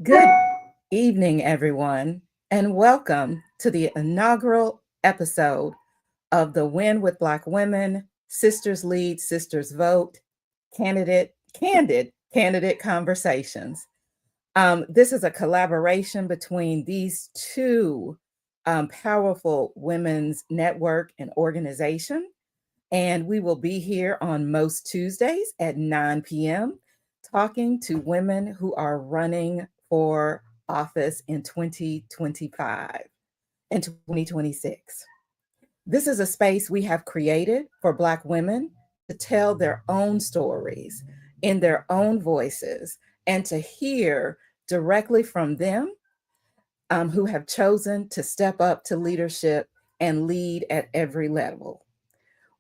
Good evening, everyone, and welcome to the inaugural episode of the Win with Black Women, Sisters Lead, Sisters Vote, Candid Candidate Conversations. This is a collaboration between these two powerful women's network and organization, and we will be here on most Tuesdays at 9 p.m. talking to women who are running for office in 2025 and 2026. This is a space we have created for Black women to tell their own stories in their own voices and to hear directly from them who have chosen to step up to leadership and lead at every level.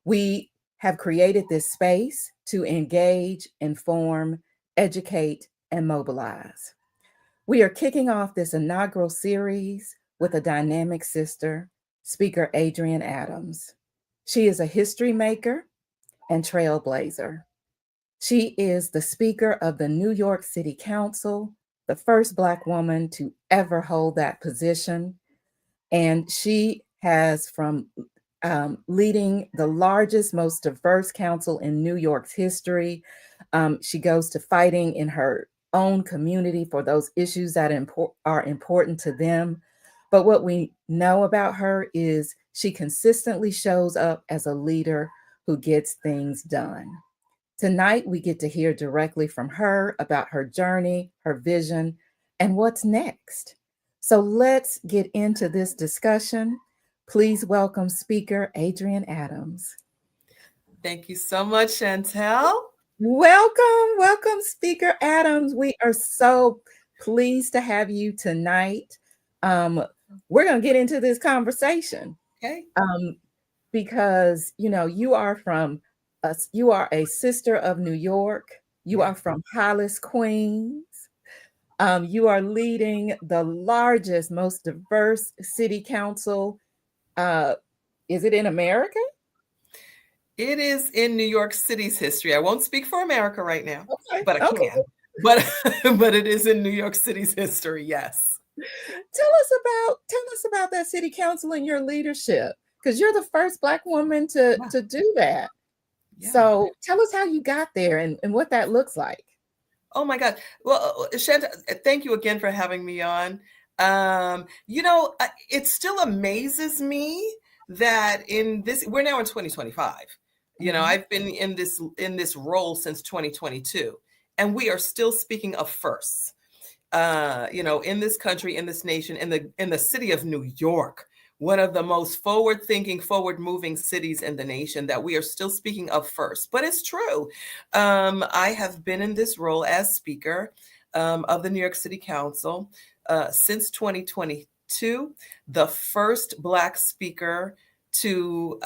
We have created this space to engage, inform, educate, and mobilize. We are kicking off this inaugural series with a dynamic sister, Speaker Adrienne Adams. She is a history maker and trailblazer. She is the Speaker of the New York City Council, the first Black woman to ever hold that position. And she has, from leading the largest, most diverse council in New York's history, she goes to fighting in her own community for those issues that are important to them. But what we know about her is she consistently shows up as a leader who gets things done. Tonight, we get to hear directly from her about her journey, her vision, and what's next. So let's get into this discussion. Please welcome Speaker Adrienne Adams. Thank you so much, Chantel. Welcome, Speaker Adams. We are so pleased to have you tonight. We're going to get into this conversation. Okay. Because, you are you are a sister of New York. You are from Hollis, Queens. You are leading the largest, most diverse city council. Is it in America? It is in New York City's history. I won't speak for America right now, but I Okay. can. But it is in New York City's history, yes. Tell us about that city council and your leadership, because you're the first Black woman to do that. Yeah. So tell us how you got there and what that looks like. Oh my God. Well, Shanta, thank you again for having me on. It still amazes me that we're now in 2025. I've been in this role since 2022, and we are still speaking of firsts. In this country, in this nation, in the city of New York, one of the most forward-thinking, forward-moving cities in the nation, that we are still speaking of first. But it's true. I have been in this role as Speaker of the New York City Council since 2022, the first Black Speaker to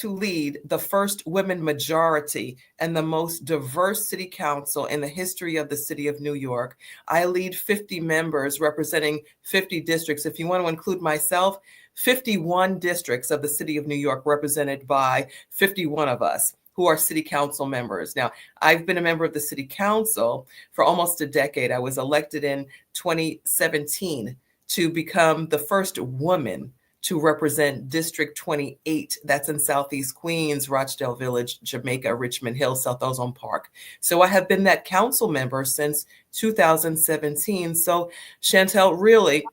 lead the first women majority and the most diverse city council in the history of the city of New York. I lead 50 members representing 50 districts. If you want to include myself, 51 districts of the city of New York, represented by 51 of us who are city council members. Now, I've been a member of the city council for almost a decade. I was elected in 2017 to become the first woman to represent District 28. That's in Southeast Queens, Rochdale Village, Jamaica, Richmond Hill, South Ozone Park. So I have been that council member since 2017. So Chantel, really,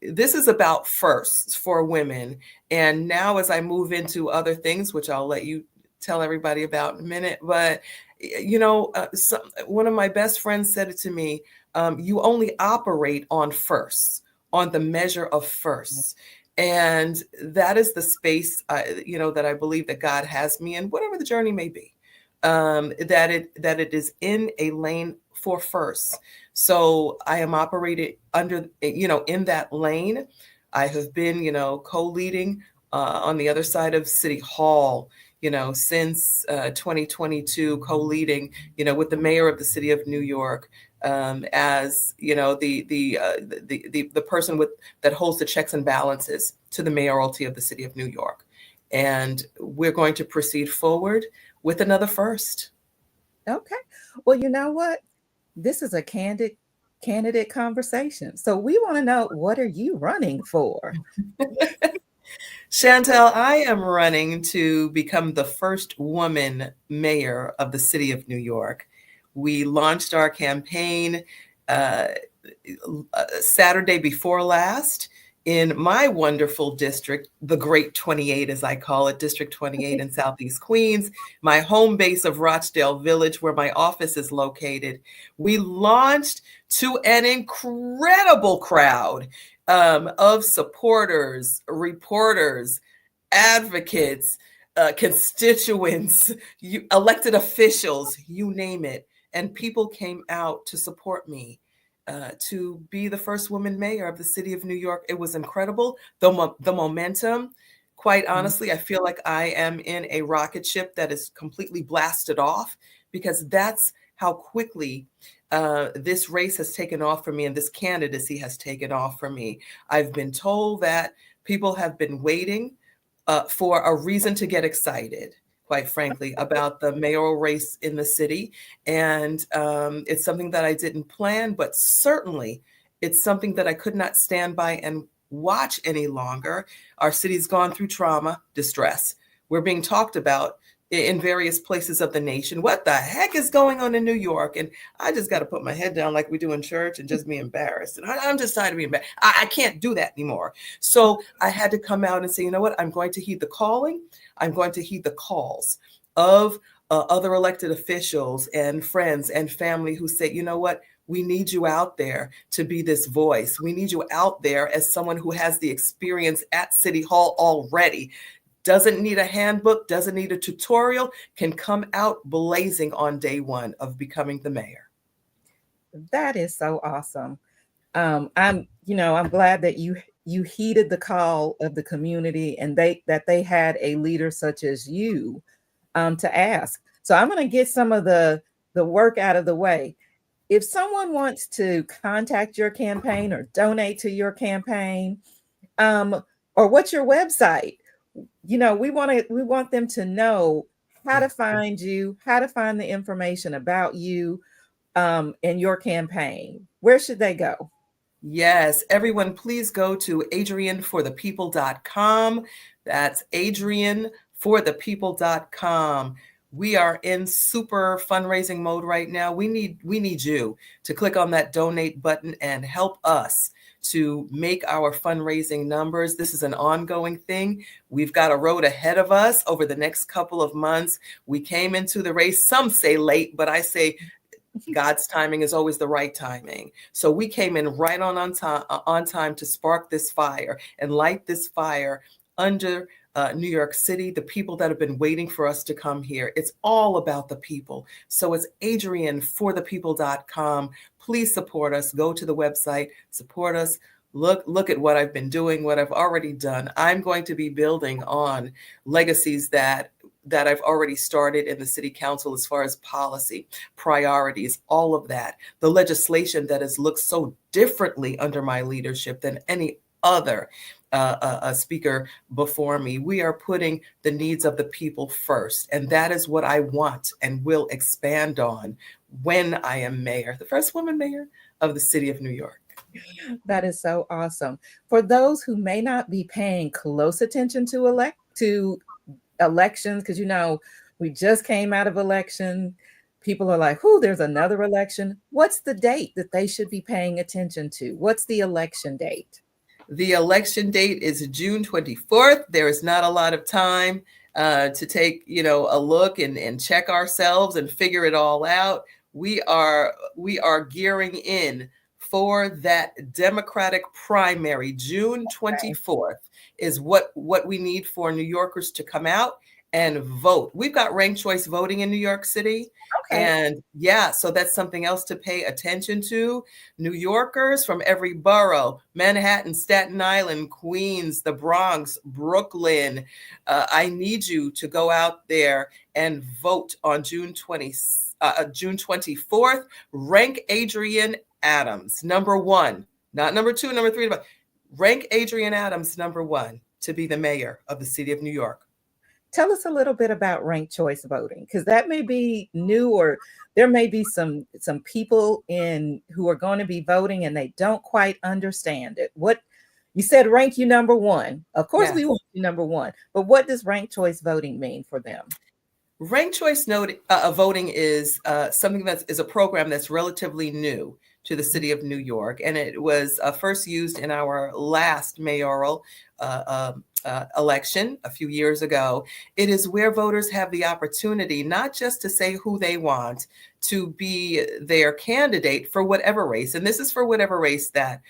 this is about firsts for women. And now as I move into other things, which I'll let you tell everybody about in a minute, but one of my best friends said it to me, you only operate on firsts, on the measure of firsts. And that is the space, that I believe that God has me in, whatever the journey may be, that it is in a lane for firsts. So I am operated under, in that lane. I have been, co-leading on the other side of City Hall, since 2022, co-leading, with the mayor of the city of New York, as the person that holds the checks and balances to the mayoralty of the city of New York. And we're going to proceed forward with another first. Okay. Well, you know what? This is a candidate conversation. So we want to know, what are you running for? Chantel, I am running to become the first woman mayor of the city of New York. We launched our campaign Saturday before last in my wonderful district, the Great 28, as I call it, District 28 in Southeast Queens, my home base of Rochdale Village, where my office is located. We launched to an incredible crowd of supporters, reporters, advocates, constituents, elected officials, you name it. And people came out to support me. To be the first woman mayor of the city of New York. It was incredible. The momentum, quite honestly, I feel like I am in a rocket ship that is completely blasted off, because that's how quickly this race has taken off for me, and this candidacy has taken off for me. I've been told that people have been waiting for a reason to get excited, quite frankly, about the mayoral race in the city. And it's something that I didn't plan, but certainly it's something that I could not stand by and watch any longer. Our city's gone through trauma, distress. We're being talked about in various places of the nation. What the heck is going on in New York? And I just got to put my head down like we do in church and just be embarrassed. And I'm just tired of being embarrassed. I can't do that anymore. So I had to come out and say, you know what? I'm going to heed the calling. I'm going to heed the calls of other elected officials and friends and family who say, you know what? We need you out there to be this voice. We need you out there as someone who has the experience at City Hall already. Doesn't need a handbook, doesn't need a tutorial, can come out blazing on day one of becoming the mayor. That is so awesome. I'm glad that you heeded the call of the community, and they had a leader such as you to ask. So I'm going to get some of the work out of the way. If someone wants to contact your campaign or donate to your campaign, or what's your website? We want them to know how to find you, how to find the information about you and your campaign. Where should they go? Yes, everyone, please go to adrienneforthepeople.com. That's adrienneforthepeople.com. We are in super fundraising mode right now. We need you to click on that donate button and help us to make our fundraising numbers. This is an ongoing thing. We've got a road ahead of us over the next couple of months. We came into the race, some say late, but I say God's timing is always the right timing. So we came in right on time to spark this fire and light this fire under New York City, the people that have been waiting for us to come here. It's all about the people. So it's adrienneforthepeople.com. Please support us. Go to the website, support us. Look at what I've been doing, what I've already done. I'm going to be building on legacies that I've already started in the city council as far as policy, priorities, all of that. The legislation that has looked so differently under my leadership than any other speaker before me. We are putting the needs of the people first. And that is what I want and will expand on when I am mayor, the first woman mayor of the city of New York. That is so awesome. For those who may not be paying close attention to elections, because we just came out of election. People are like, there's another election. What's the date that they should be paying attention to? What's the election date? The election date is June 24th. There is not a lot of time to take, a look and check ourselves and figure it all out. We are gearing in for that Democratic primary. June 24th is what we need for New Yorkers to come out and vote. We've got ranked choice voting in New York City. Okay. And so that's something else to pay attention to. New Yorkers from every borough, Manhattan, Staten Island, Queens, the Bronx, Brooklyn. I need you to go out there and vote on June 24th June 24th, rank Adrienne Adams number one, not number two, number three, but rank Adrienne Adams number one to be the mayor of the city of New York. Tell us a little bit about ranked choice voting, because that may be new, or there may be some people in who are going to be voting and they don't quite understand it. What you said, rank you number one. Of course, Yes. we want you number one, but what does ranked choice voting mean for them? Ranked choice voting is something that is a program that's relatively new to the city of New York, and it was first used in our last mayoral election a few years ago. It is where voters have the opportunity not just to say who they want to be their candidate for whatever race, and this is for whatever race that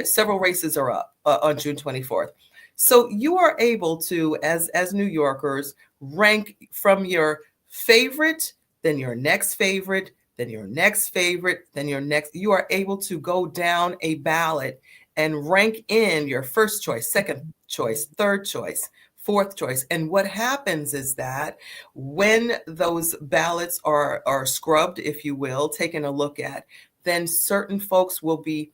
several races are up on June 24th. So you are able to, as New Yorkers, rank from your favorite, then your next favorite, then your next favorite, then your next. You are able to go down a ballot and rank in your first choice, second choice, third choice, fourth choice. And what happens is that when those ballots are scrubbed, if you will, taken a look at, then certain folks will be,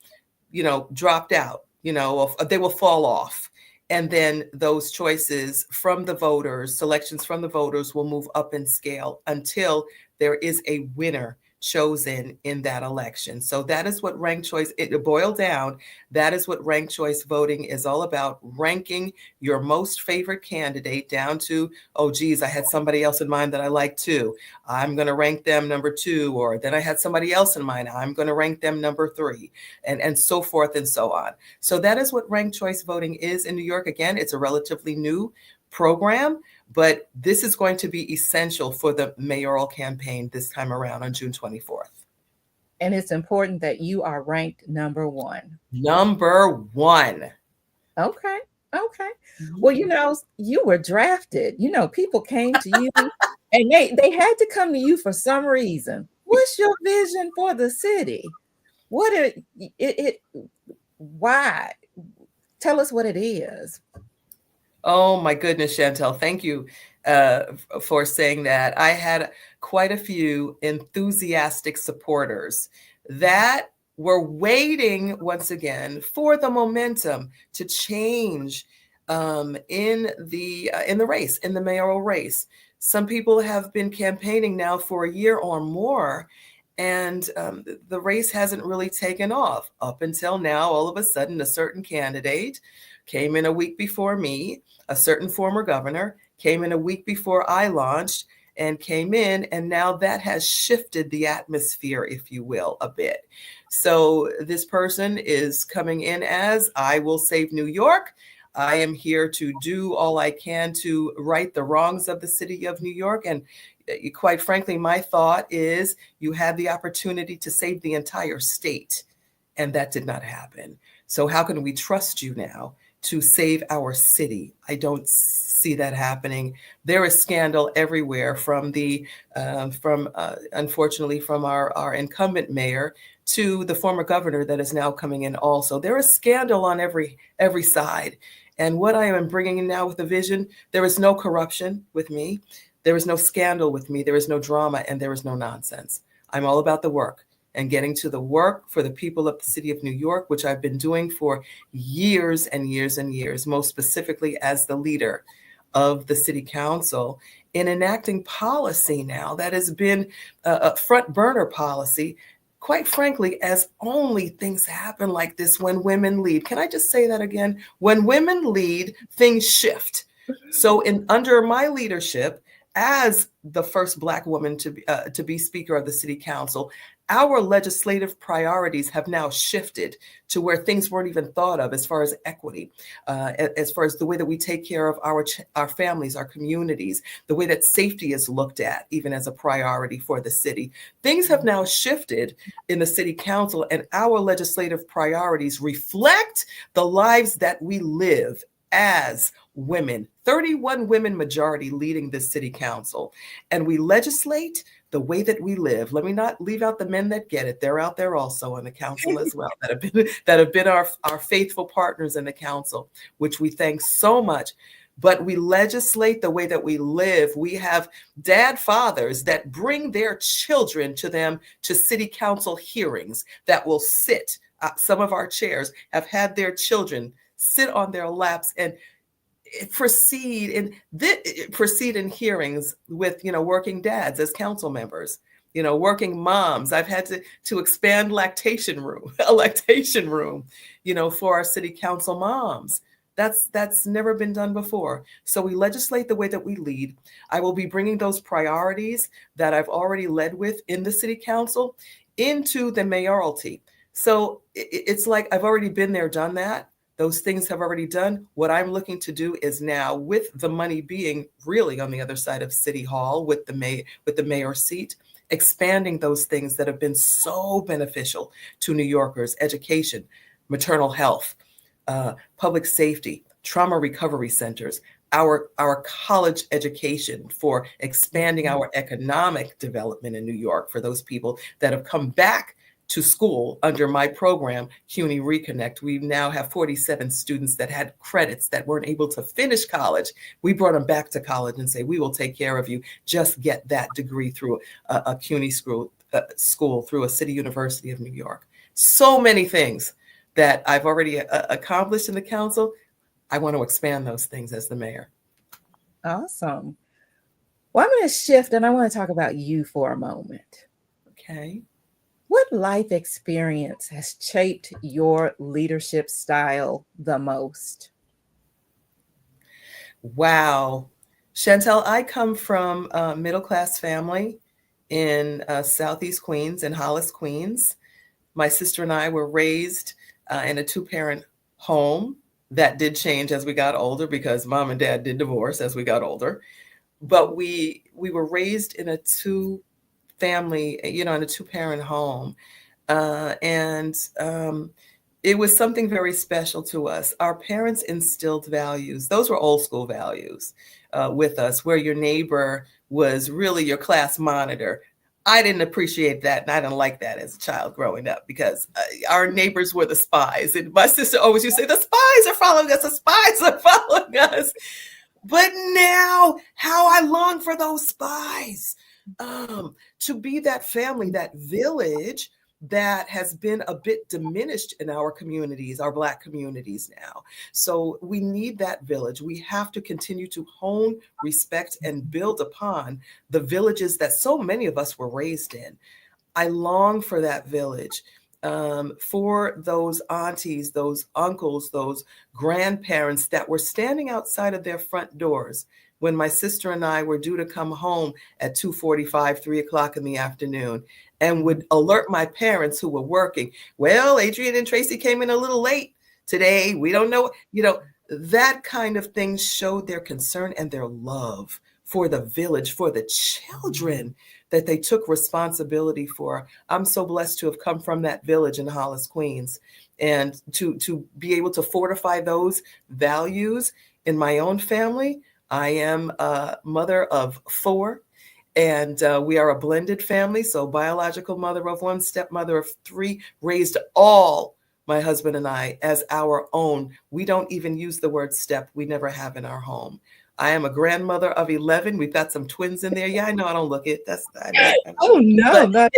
dropped out, they will fall off. And then those choices from the voters, selections from the voters will move up in scale until there is a winner chosen in that election. So that is what ranked choice, it boiled down, that is what ranked choice voting is all about, ranking your most favorite candidate down to, oh geez, I had somebody else in mind that I like too. I'm going to rank them number two, or then I had somebody else in mind, I'm going to rank them number three, and so forth and so on. So that is what ranked choice voting is in New York. Again, it's a relatively new program, but this is going to be essential for the mayoral campaign this time around on June 24th. And it's important that you are ranked number one. Number one. Okay. Okay. Well, you were drafted. People came to you and they had to come to you for some reason. What's your vision for the city? Why? Tell us what it is. Oh my goodness, Chantel, thank you for saying that. I had quite a few enthusiastic supporters that were waiting once again for the momentum to change in the race, in the mayoral race. Some people have been campaigning now for a year or more, and the race hasn't really taken off up until now. All of a sudden, a certain candidate came in a week before me. A certain former governor came in a week before I launched and came in, and now that has shifted the atmosphere, if you will, a bit. So this person is coming in as, I will save New York. I am here to do all I can to right the wrongs of the city of New York. And quite frankly, my thought is you had the opportunity to save the entire state, and that did not happen. So how can we trust you now to save our city? I don't see that happening. There is scandal everywhere, from unfortunately from our incumbent mayor to the former governor that is now coming in also. There is scandal on every side. And what I am bringing in now with a vision, there is no corruption with me. There is no scandal with me. There is no drama, and there is no nonsense. I'm all about the work and getting to the work for the people of the city of New York, which I've been doing for years and years and years, most specifically as the leader of the city council in enacting policy now that has been a front burner policy, quite frankly, as only things happen like this when women lead. Can I just say that again? When women lead, things shift. So under my leadership, as the first Black woman to be Speaker of the City Council, our legislative priorities have now shifted to where things weren't even thought of, as far as equity, as far as the way that we take care of our families, our communities, the way that safety is looked at, even as a priority for the city. Things have now shifted in the City Council, and our legislative priorities reflect the lives that we live as women. 31 women majority leading this City Council, and we legislate the way that we live. Let me not leave out the men that get it. They're out there also on the council as well, that have been our faithful partners in the council, which we thank so much. but we legislate the way that we live. We have dad fathers that bring their children to them to city council hearings that will sit. Some of our chairs have had their children sit on their laps and proceed in hearings with working dads as council members, working moms. I've had to expand lactation room a lactation room for our city council moms. That's never been done before. So we legislate the way that we lead. I will be bringing those priorities that I've already led with in the city council into the mayoralty. So it's like I've already been there, done that. Those things have already done. What I'm looking to do is now, with the money being really on the other side of City Hall with the mayor's seat, expanding those things that have been so beneficial to New Yorkers: education, maternal health, public safety, trauma recovery centers, our college education, for expanding our economic development in New York for those people that have come back to school under my program, CUNY Reconnect. We now have 47 students that had credits that weren't able to finish college. We brought them back to college and say, we will take care of you. Just get that degree through a CUNY school, through a city university of New York. So many things that I've already accomplished in the council. I want to expand those things as the mayor. Awesome. Well, I'm going to shift and I want to talk about you for a moment. Okay. What life experience has shaped your leadership style the most? Wow. Chantel, I come from a middle-class family in Southeast Queens, in Hollis, Queens. My sister and I were raised in a two-parent home. That did change as we got older because mom and dad did divorce as we got older. But we were raised in a two-family, in a two-parent home. And it was something very special to us. Our parents instilled values. Those were old school values with us, where your neighbor was really your class monitor. I didn't appreciate that, and I didn't like that as a child growing up, because our neighbors were the spies. And my sister always used to say, the spies are following us, the spies are following us. But now, how I long for those spies, to be that family, that village that has been a bit diminished in our communities, our Black communities now. So we need that village. We have to continue to hone, respect, and build upon the villages that so many of us were raised in. I long for that village, for those aunties, those uncles, those grandparents that were standing outside of their front doors when my sister and I were due to come home at 2:45, 3 o'clock in the afternoon, and would alert my parents who were working. Well, Adrienne and Tracy came in a little late today. We don't know, that kind of thing showed their concern and their love for the village, for the children that they took responsibility for. I'm so blessed to have come from that village in Hollis, Queens, and to be able to fortify those values in my own family. I am a mother of 4, and we are a blended family. So biological mother of 1, stepmother of 3, raised all my husband and I as our own. We don't even use the word step. We never have in our home. I am a grandmother of 11. We've got some twins in there. Yeah, I know I don't look it. Oh no, not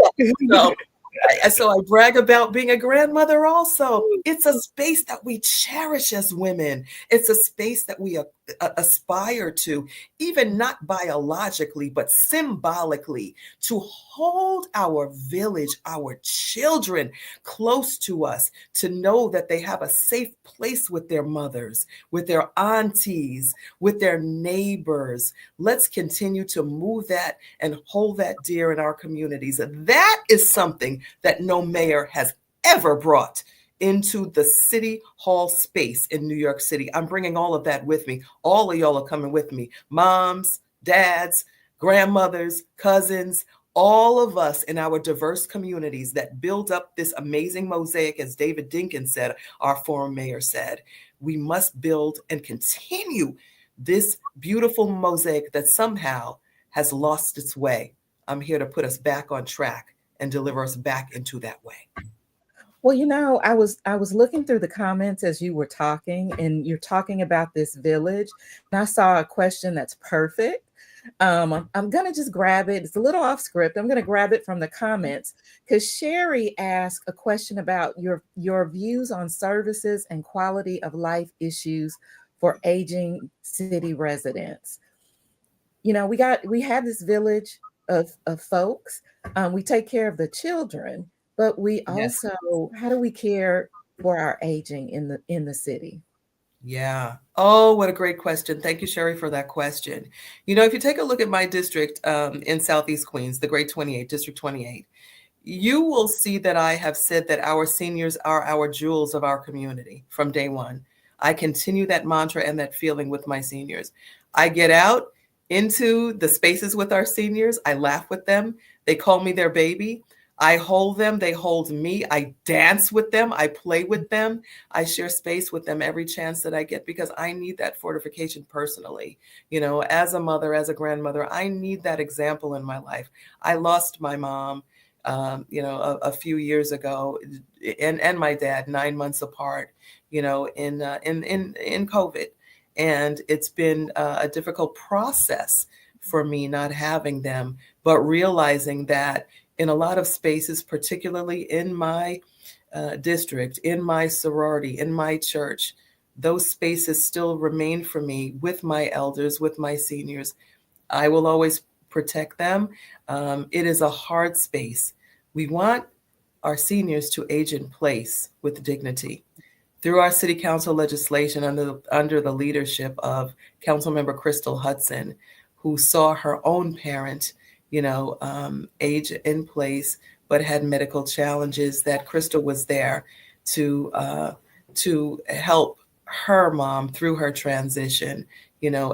so I brag about being a grandmother also. It's a space that we cherish as women. It's a space that we aspire to, even not biologically, but symbolically, to hold our village, our children close to us, to know that they have a safe place with their mothers, with their aunties, with their neighbors. Let's continue to move that and hold that dear in our communities. That is something that no mayor has ever brought into the city hall space in New York City. I'm bringing all of that with me. All of y'all are coming with me. Moms, dads, grandmothers, cousins, all of us in our diverse communities that build up this amazing mosaic, as David Dinkins said, our former mayor said. We must build and continue this beautiful mosaic that somehow has lost its way. I'm here to put us back on track and deliver us back into that way. Well, I was looking through the comments as you were talking, and you're talking about this village, and I saw a question that's perfect. I'm gonna just grab it. It's a little off script. I'm gonna grab it from the comments because Sherry asked a question about your views on services and quality of life issues for aging city residents. We have this village of folks. We take care of the children, but we Yes. also, how do we care for our aging in the city? Yeah. Oh, what a great question. Thank you, Sherry, for that question. If you take a look at my district in Southeast Queens, the Great 28, District 28, you will see that I have said that our seniors are our jewels of our community from day one. I continue that mantra and that feeling with my seniors. I get out into the spaces with our seniors. I laugh with them. They call me their baby. I hold them. They hold me. I dance with them. I play with them. I share space with them every chance that I get because I need that fortification personally. As a mother, as a grandmother, I need that example in my life. I lost my mom a few years ago, and my dad 9 months apart, in COVID, and it's been a difficult process for me not having them, but realizing that in a lot of spaces, particularly in my district, in my sorority, in my church, those spaces still remain for me with my elders, with my seniors. I will always protect them. It is a hard space. We want our seniors to age in place with dignity. Through our city council legislation under the leadership of Councilmember Crystal Hudson, who saw her own parent, age in place, but had medical challenges, that Crystal was there to help her mom through her transition,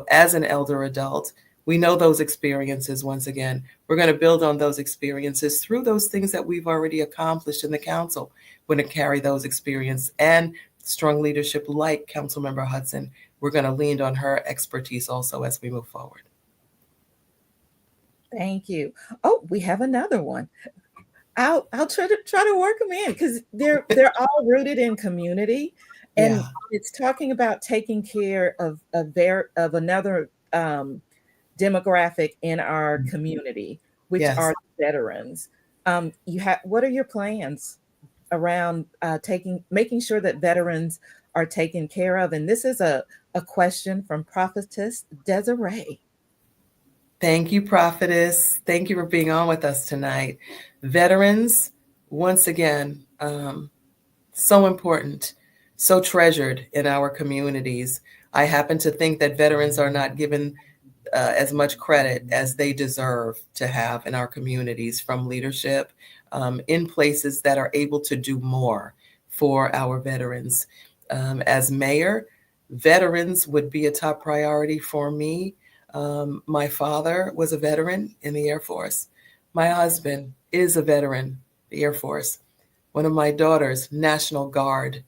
as an elder adult. We know those experiences. Once again, we're going to build on those experiences through those things that we've already accomplished in the council. We're going to carry those experiences and strong leadership like Councilmember Hudson. We're going to lean on her expertise also as we move forward. Thank you. Oh, we have another one. I'll try to work them in because they're all rooted in community, and Yeah. it's talking about taking care of another demographic in our community, which Yes. are veterans. What are your plans around making sure that veterans are taken care of? And this is a question from Prophetess Desiree. Thank you, Prophetess. Thank you for being on with us tonight. Veterans, once again, so important, so treasured in our communities. I happen to think that veterans are not given as much credit as they deserve to have in our communities from leadership in places that are able to do more for our veterans. As mayor, veterans would be a top priority for me. My father was a veteran in the Air Force. My husband is a veteran, the Air Force. One of my daughters, National Guard.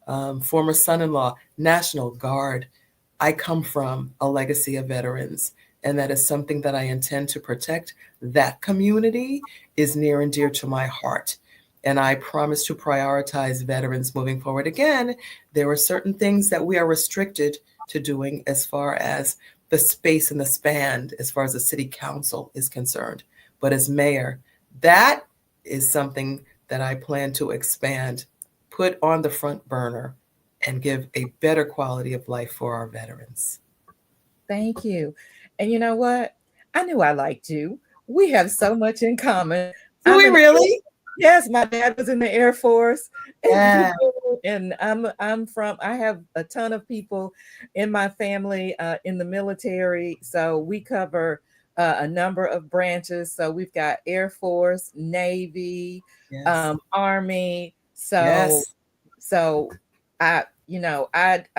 Former son in law, National Guard. I come from a legacy of veterans, and that is something that I intend to protect. That community is near and dear to my heart. And I promise to prioritize veterans moving forward. Again, there are certain things that we are restricted to doing as far as the space and the span, as far as the city council is concerned. But as mayor, that is something that I plan to expand, put on the front burner, and give a better quality of life for our veterans. Thank you. And you know what? I knew I liked you. We have so much in common. Do I'm we an really? Yes, my dad was in the Air Force, Yeah. and I have a ton of people in my family in the military, so we cover a number of branches. So we've got Air Force, Navy, Yes. Army. So Yes. so I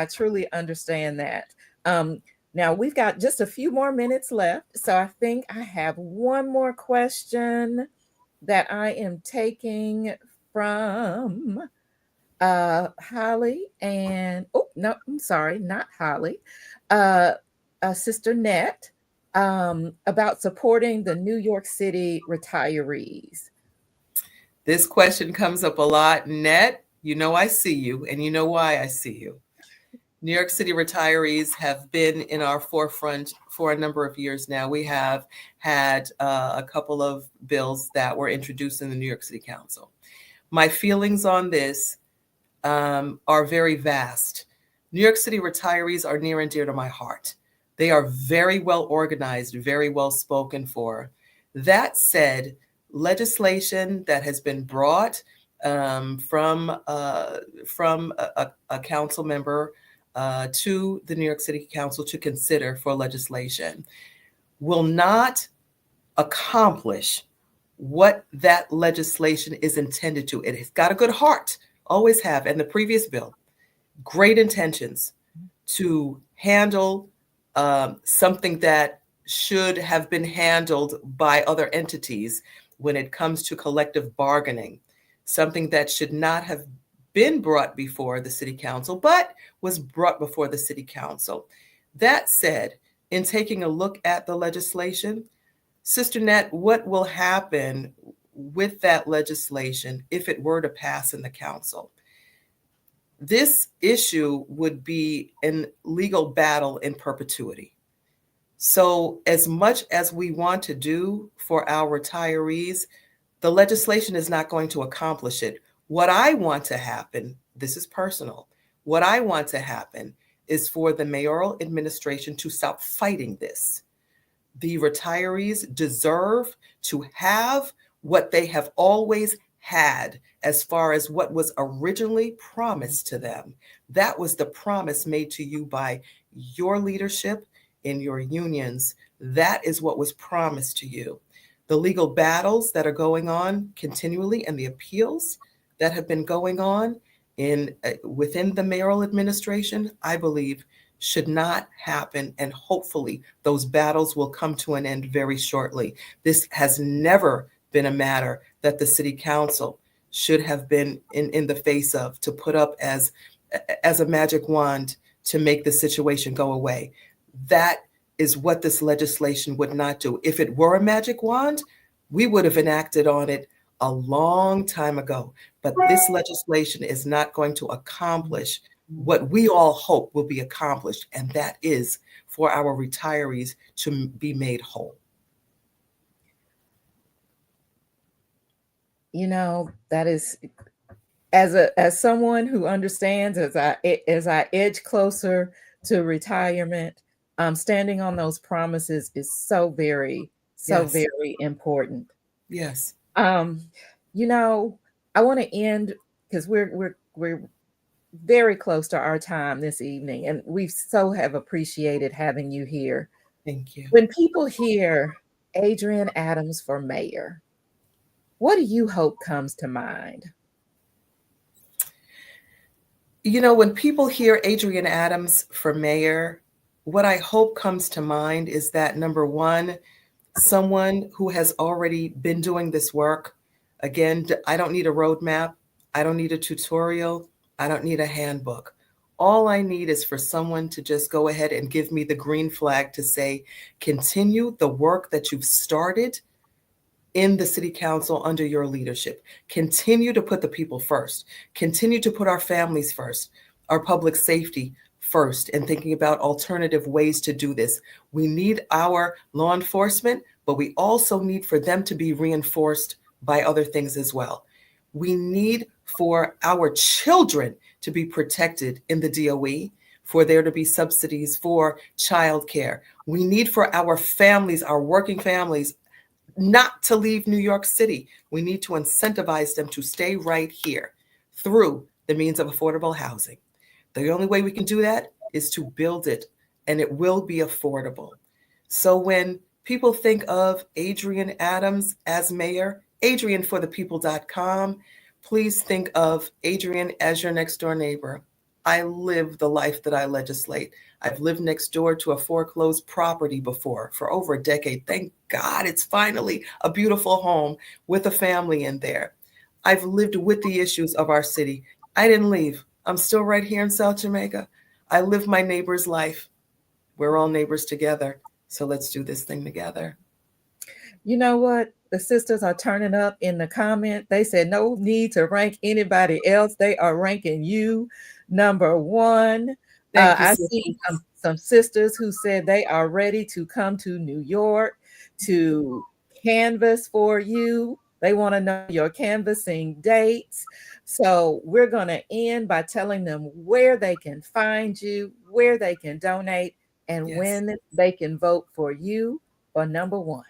truly understand that. Um, Now we've got just a few more minutes left, so I think I have one more question that I am taking from Holly and oh no, I'm sorry, not Holly, uh, Sister Net, about supporting the New York City retirees. This question comes up a lot. Net, you know I see you, and you know why I see you. New York City retirees have been in our forefront for a number of years now. We have had a couple of bills that were introduced in the New York City Council. My feelings on this are very vast. New York City retirees are near and dear to my heart. They are very well organized, very well spoken for. That said, legislation that has been brought from a council member to the New York City Council to consider for legislation will not accomplish what that legislation is intended to. It has got a good heart, always have, and the previous bill, great intentions to handle something that should have been handled by other entities when it comes to collective bargaining, something that should not have been brought before the City Council, but was brought before the City Council. That said, in taking a look at the legislation, Sister Net, what will happen with that legislation if it were to pass in the council? This issue would be a legal battle in perpetuity. So, as much as we want to do for our retirees, the legislation is not going to accomplish it. What I want to happen, this is personal, what I want to happen is for the mayoral administration to stop fighting this. The retirees deserve to have what they have always had as far as what was originally promised to them. That was the promise made to you by your leadership in your unions. That is what was promised to you. The legal battles that are going on continually and the appeals that have been going on within the mayoral administration, I believe, should not happen. And hopefully those battles will come to an end very shortly. This has never been a matter that the City Council should have been in the face of to put up as a magic wand to make the situation go away. That is what this legislation would not do. If it were a magic wand, we would have enacted on it a long time ago. But this legislation is not going to accomplish what we all hope will be accomplished, and that is for our retirees to be made whole. You know, that is, as someone who understands, as I edge closer to retirement, standing on those promises is so very Yes. very important. Yes. You know, I want to end because we're very close to our time this evening, and we so have appreciated having you here. Thank you. When people hear Adrienne Adams for mayor, what do you hope comes to mind? You know, when people hear Adrienne Adams for mayor, what I hope comes to mind is that, number one, someone who has already been doing this work. Again, I don't need a roadmap. I don't need a tutorial. I don't need a handbook. All I need is for someone to just go ahead and give me the green flag to say, continue the work that you've started in the City Council under your leadership. Continue to put the people first. Continue to put our families first, our public safety first, and thinking about alternative ways to do this. We need our law enforcement, but we also need for them to be reinforced by other things as well. We need for our children to be protected in the DOE, for there to be subsidies for childcare. We need for our families, our working families, not to leave New York City. We need to incentivize them to stay right here through the means of affordable housing. The only way we can do that is to build it, and it will be affordable. So when people think of Adrienne Adams as mayor, AdrienneForThePeople.com, please think of Adrienne as your next door neighbor. I live the life that I legislate. I've lived next door to a foreclosed property before for over a decade. Thank God it's finally a beautiful home with a family in there. I've lived with the issues of our city. I didn't leave. I'm still right here in South Jamaica. I live my neighbor's life. We're all neighbors together. So let's do this thing together. You know what? the sisters are turning up in the comment. They said no need to rank anybody else. They are ranking you number one. Thank you, I sis. see some sisters who said they are ready to come to New York to canvas for you. They want to know your canvassing dates. So we're going to end by telling them where they can find you, where they can donate, and Yes. when they can vote for you for number one.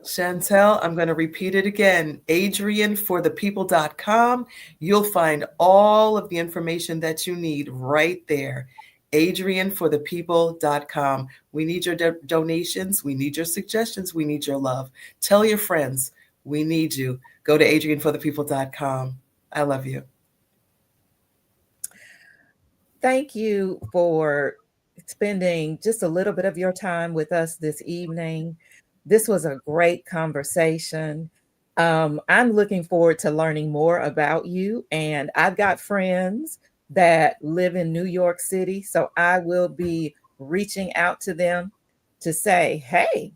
Chantel, I'm going to repeat it again. AdrienneForThePeople.com. You'll find all of the information that you need right there. AdrienneForThePeople.com. We need your donations. We need your suggestions. We need your love. Tell your friends. We need you. Go to AdrienneForThePeople.com. I love you. Thank you for spending just a little bit of your time with us this evening. This was a great conversation. I'm looking forward to learning more about you, and I've got friends that live in New York City, so I will be reaching out to them to say, hey,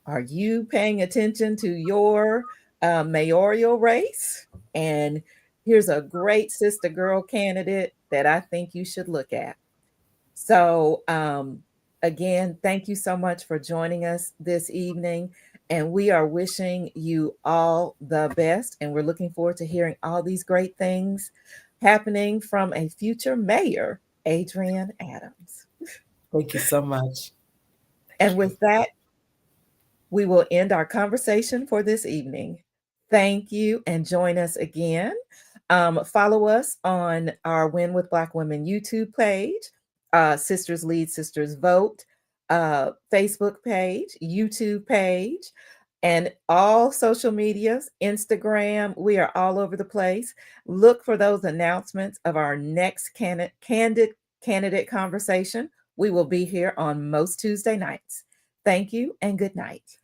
are you paying attention to your mayoral race? And here's a great sister girl candidate that I think you should look at. So, again, thank you so much for joining us this evening. And we are wishing you all the best. And we're looking forward to hearing all these great things happening from a future mayor, Adrienne Adams. Thank you so much. And with that, we will end our conversation for this evening. Thank you and join us again. Follow us on our Win with Black Women YouTube page, Sisters Lead, Sisters Vote Facebook page, YouTube page, and all social medias, Instagram. We are all over the place. Look for those announcements of our next Candid Candidate Conversation. We will be here on most Tuesday nights. Thank you and good night.